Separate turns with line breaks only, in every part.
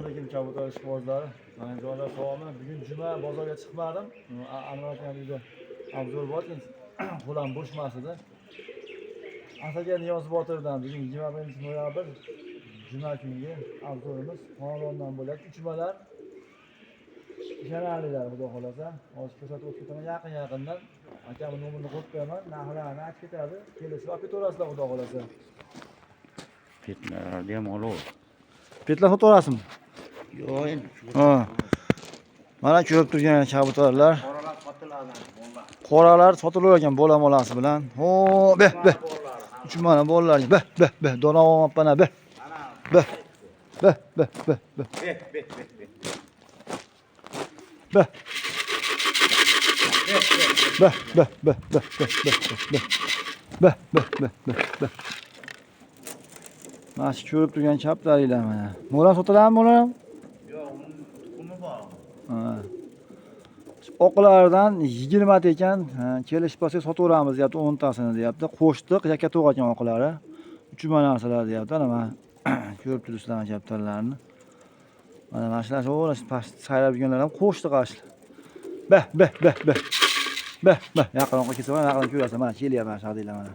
Lekin kabutar ishqibozlari, mana joylar savomi. Bugun juma bozorga chiqmadim. Anvar akam uyda obzor bor ekan. Qo'lam bo'shmas edi. Asaga Niyoz Botirdan bugun 21-noyabr juma kungi obzorimiz xonadondan bo'ladi. Uchmalar ishonarlilar, xudo xolasa. Hozir ko'rsatib o'tib yaqin-yaqindan akamning nomerini qo'yib qo'yaman. Narxlarni aytib ketadi. Kelishib olib ketaverasizlar, xudo xolasa.
Petlarni ham olov.
Petlar sotaverasizmi?
Yo'q endi.
Ha. Mana ko'rib turgan kabutarlar.
Qoralar sotiladi, bolalar.
Qoralar sotilar ekan bola-molasi bilan. Ho, beh. Uch mana bolalar. Beh. Dona olmabman ha, beh. Beh. Beh. Beh. Mana shu ko'rib turgan chaplaringlar mana. Mo'ram sotiladimi, mo'ram?
Yo'q, uning tuxumi bor.
Ha. Oqlardan 20 ta ekan, kelishib olsak sotaveramiz deyapti, 10 tasini deyapti. Qo'shtiq, yakka to'q ekan oqlari. 3 mana narsalar deyapti. Mana ko'rib turibsizlar chaptarlarni. Mana shular past sayrab yurganlar ham qo'shtiq ashli. Beh. Yaqinroqqa kelsa mana yaqindan ko'rasiz. Mana kelyapman shadiylar mana.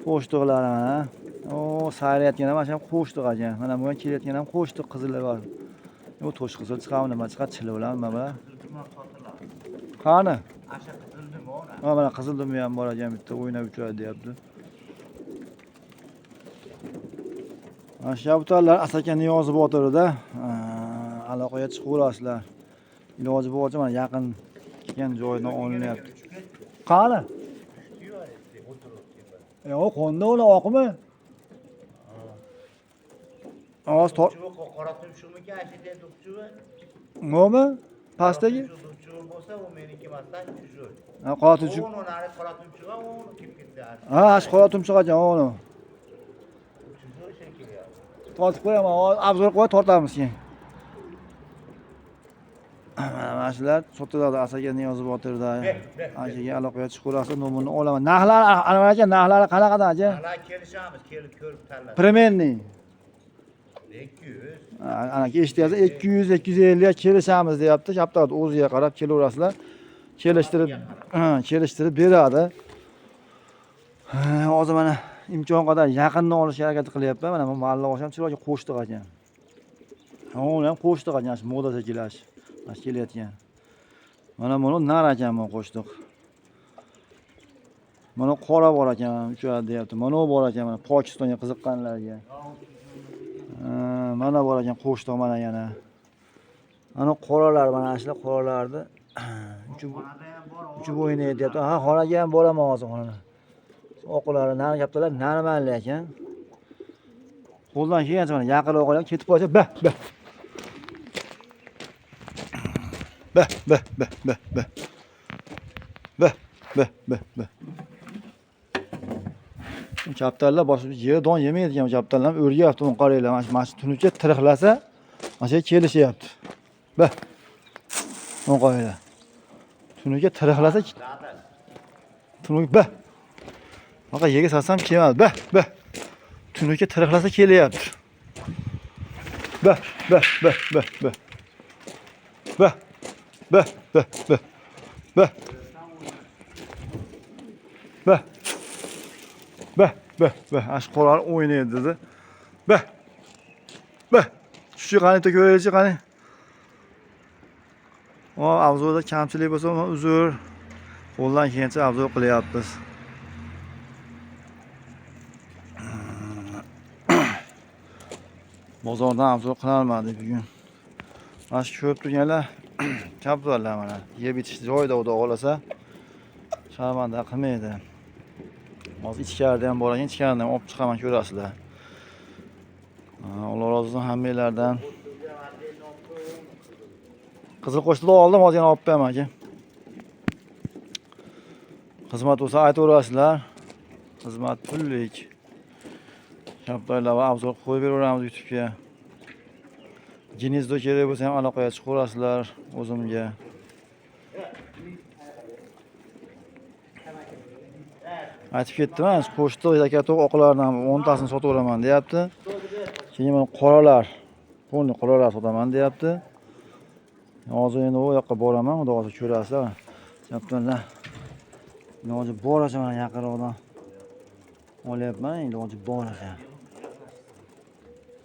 Qo'shtiqlar mana. O, sayrayotgan ham mana qo'shtiq ekan. Mana bu kelayotgan ham qo'shtiq qizillar bor. Bu to'sh qizil chiqadi, nima chiqadi, chili bilan nima bilan. Qani?
Asha qizildim ora.
Ha, mana qizildimi ham bor ekan, bitta o'ynab uchradi deyapti. Mana shu kabutarlar Asaka Niyoz Botirida aloqaga chiqaverasizlar. Iloji boricha mana yaqin kelgan joyidan olinyapti. Qani? Yo'q, qonda ular oqmi? Oz
qora tumshuqmi ashida do'qchuvi?
Nima? Pastdagi?
Do'qchuvi bo'lsa, u meniki emasdan joy.
Ha, qora tumshuq.
Uni nari qora tumshuqqa uni kelib ketdi.
Ha, shu qora tumshuq ekan, uni.
Joy shekilli.
Tortib qo'yaman, obzor qo'yib tortamiz keyin. Mana shular sotiladi Asaka Niyoz Botirda. Anchaga aloqaga chiqaverasiz, nomerini olaman. Narxlar, Anvar aka, narxlari qanaqadan aka?
Mana kelishamiz, kelib ko'rib tanlab.
Premenni.
200.
Ana eshityapsiz, 200-250 ga kelishamiz deyapti. Chaptarni o'ziga qarab kelaverasizlar. Kelishtirib beradi. Hozir mana imkon qadar yaqindan olishga harakat qilyapman. Mana bu mallavosh ham chiroyli qo'shtiq ekan. Uni ham qo'shtiq ekan, shu moda shakillash. Mana kelayotgan. Mana buni nar ekan bu qo'shtiq. Mana qora bor ekan, uchadi deyapti. Mana bu bor ekan, mana Pokistonga qiziqqanlarga. Mana bor ekan qo'shtiq mana yana. Ana qoralar, mana shular qoralarni uchib o'ynaydi deyapti. Ha, xonaga ham boraman hozir xonada. Oqlari nari gaptalar narmanli ekan. Qo'ldan kelgancha mana yaqinroq olib ketib qolsa, beh. Chaptarlar boshqa yer don yemaydigan chaptarlar o'rgayapti, uni qaranglar. Mana shu tunukka tiriqlasa, mana shu kelishyapti. Beh. Uni qaranglar. Tunukka tiriqlasa, tunuk beh. Baqa yerga satsam kelmadi. Beh. Tunukka tiriqlasa kelyapti. Beh. Ash qolar o'ynaydi dedi. Beh. Shu qani bitta ko'raylik qani. Avzoda kamchilik bo'lsa, uzr. Qo'ldan kelgancha avzo qilyapmiz. Bozordan avzo qilolmadik bugun. Mana shu ko'rib turganlar kabutarlar mana. Yeb itish joyida xudo xolasa sharmanda qilmaydi. Hozir ichkarida ham bor ekan, ichkaridan ham olib chiqaman, ko'rasizlar. Alloh rozi bo'lsin hammanglardan. Qizil qo'shtiqni oldim, hozir yana olib beraman aka. Xizmat bo'lsa aytaverasizlar. Xizmat pullik. Kabutarlar va obzor qo'yib beraveramiz YouTube'ga. Ginizdo kerak bo'lsa ham aloqaga chiqaverasizlar o'zimga. Aytib ketdim, qo'shtiq yakato'q oqlardan 10 tasini sotaveraman deyapti. Keyin mana qoralar. Qo'lni qurollar sotaman deyapti. Hozir endi u yoqqa boraman, xudo xohlasa ko'rasizlar. Chaptonlar. Iloji boricha mana yaqinroqdan olyapman, iloji boricha.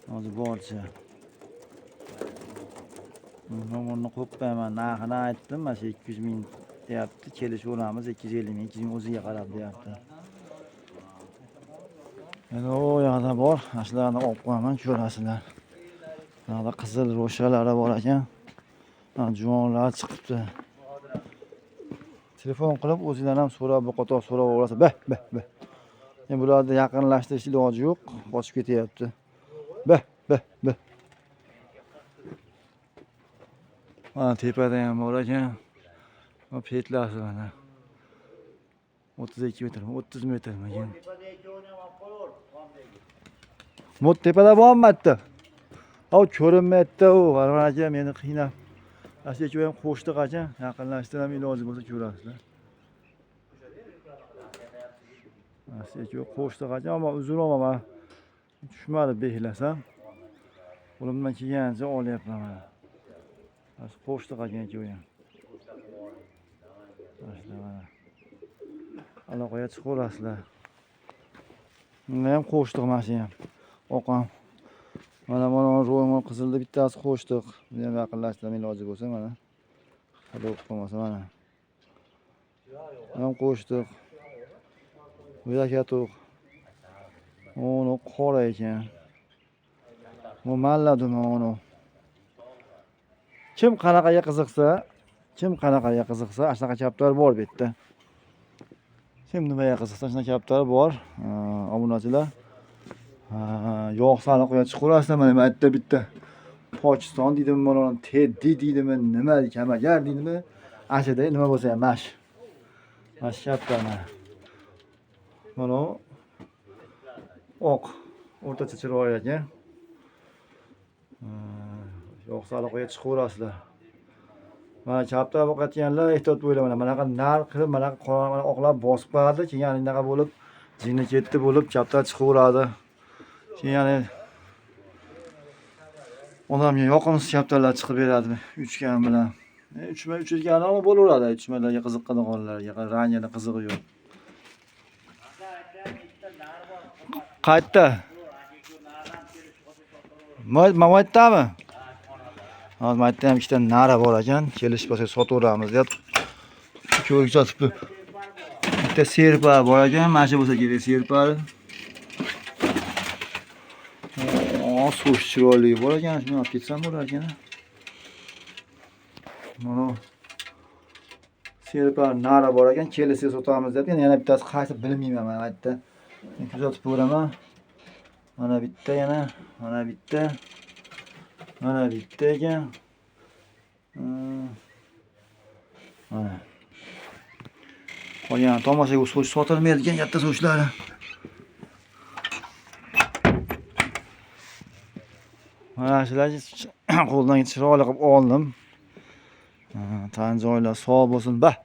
Iloji boricha. Nomerni qo'yib qo'yaman, narxini aytdim, mana shu 200 ming deyapti. Kelishaveramiz, 250 ming, 200 ming o'ziga qarab deyapti. Endi u yoqda bor, ashlarni olib qo'yaman, ko'rasizlar. Yoqda qizil ro'shalari bor ekan. Juvonlar chiqibdi. Telefon qilib o'zinglar ham so'rab, bu qator so'rab olasiz. Bah. Endi bularni yaqinlashtirish iloji yo'q, qochib ketyapti. Bah. Mana tepada ham bor ekan. Bu petlasi mana. 32 metr, 30 metrmi ekan. Mot tepada bormayapti. Av ko'rinmayapti u. Varvar aka meni qiynab. Asli ham qo'shdi qachon, yaqinlashtirib iloji bo'lsa ko'rasizlar. Asli qo'shdi qachon, ammo uzun olmaman. Tushmadi behlasam. Qo'limdan kelgancha olyapman mana. Qo'shdi qachon u ham. Mana. Aloqaga chiqaverasizlar. Bunda ham qo'shdiq mana shu ham. Oqam. Mana ro'yxat qizilda bittasi qo'shdiq. Buni ham yaqinlashtirib iloji bo'lsa mana. Hadi o'qimasa mana. Ham qo'shdiq. Bu yakatoq. Onu qora ekan. Bu malladimi onu. Kim qanaqaga qiziqsa, shunaqa kaptar bor bu yerda. Kim nimaga qiziqsa, shunaqa kaptar bor. Obunachilar. Yog' saliqqa chiqaverasizlar mana aytda bitta. Pokiston deydimi, mana Teddy deydimi, nima kamagar deydimi? Ashada nima bo'lsa ham mash. Mash kaptar mana. Mana oq o'rtacha chiroyli ekan. Yog' saliqqa chiqaverasizlar. Mana kaptar boqayotganlar ehtiyot bo'layman. Mana nar qilib, mana qora oqlab bosib qo'yadi. Keyin anaqa bo'lib, jinni ketdi bo'lib kaptar chiqaveradi. Keyin odamga yoqimsiz kaptarlar chiqib beradi uchgan bilan. Uchma uchirgani ham bo'laveradi, uchmalarga qiziqqanlarga, rangini qizig'i yo'q. Qaytda? Mamaytdami? Hozir maytda ham ikkita nara bor ekan, kelishib bo'lsa sotaveramiz deb ko'rik sotibdi. Bitta serpa bor ekan, mana shu bo'lsa kerak serpa. Suv chiroyli bor ekan, shuni olib ketsam bo'lar ekan. Mana serpa nara bor ekan, kelishib sotamiz deb, yana bittasi qaysi bilmayman mana aytdi. Men kuzatib ko'raman. Mana bitta yana, mana bitta. Mana bitta ekan. Mana. Qolgan tomoshaga so'ch sotilmaydigan katta so'chlari. Mana shularni qo'ldan chiroyli qilib oldim. Tan joylar sog' bo'lsin. Bah.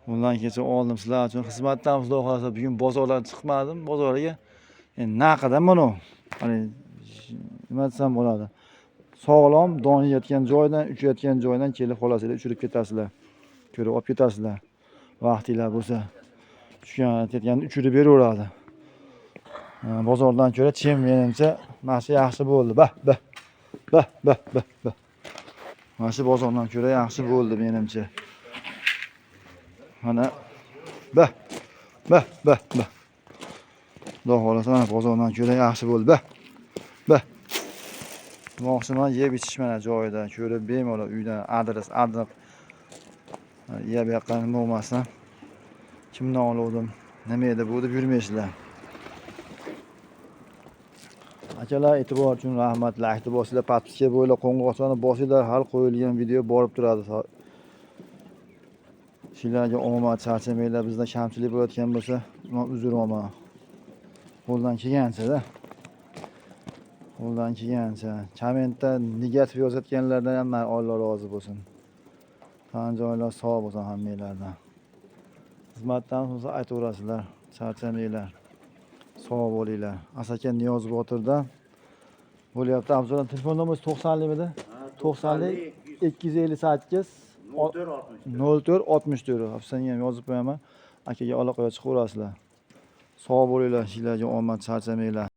Bundan kecha oldim sizlar uchun xizmatdan xudo xolasa bugun bozordan chiqmadim, bozorga. Endi naqadan mana hani nima desam bo'ladi. Sog'lom don yeyotgan joydan, uchayotgan joydan kelib qolasizlar, uchirib ketasizlar. Ko'rib olib ketasizlar. Vaqtinglar bo'lsa. Tushgan ketganni uchirib beraveradi. Bozordan ko'ra chem menimcha mana shu yaxshi bo'ldi. Bah. Mana shu bozordan ko'ra yaxshi bo'ldi menimcha. Mana bah. Xudo xolasa mana bozordan ko'ra yaxshi bo'ldi. Bah. Mo'xshiman yeb ichish mana joyida ko'rib bemalol uydan adres adib yeb yoqqan bo'lmasdan kimdan oldim, nima edi bu deb yurmaysizlar. Akalar e'tibor uchun rahmat. Like bosinglar, podpiska bo'ylab qo'ng'iroqchani bosinglar, har qo'yilgan video borib turadi. Sizlarga omad, charchamanglar. Bizda kamchilik bo'layotgan bo'lsa, uzr olman. Qo'ldan kelgancha-da. Qo'ldan kelgancha. Kommentda negativ yozayotganlardan ham Alloh rozi bo'lsin. Tan joylar sog' bo'lsin hammanglardan. Xizmatdan bo'lsa aytaverasizlar, charchamanglar. Sog' bo'linglar. Asaka Niyozbotirdan bo'lyapti. Abzalom telefon nomerimiz 90likmidi? 90lik 258 04 64. Afsonga ham yozib qo'yaman. Akaga aloqaga chiqaverasizlar. Sog' bo'linglar, ishinglarga omad, charchamanglar.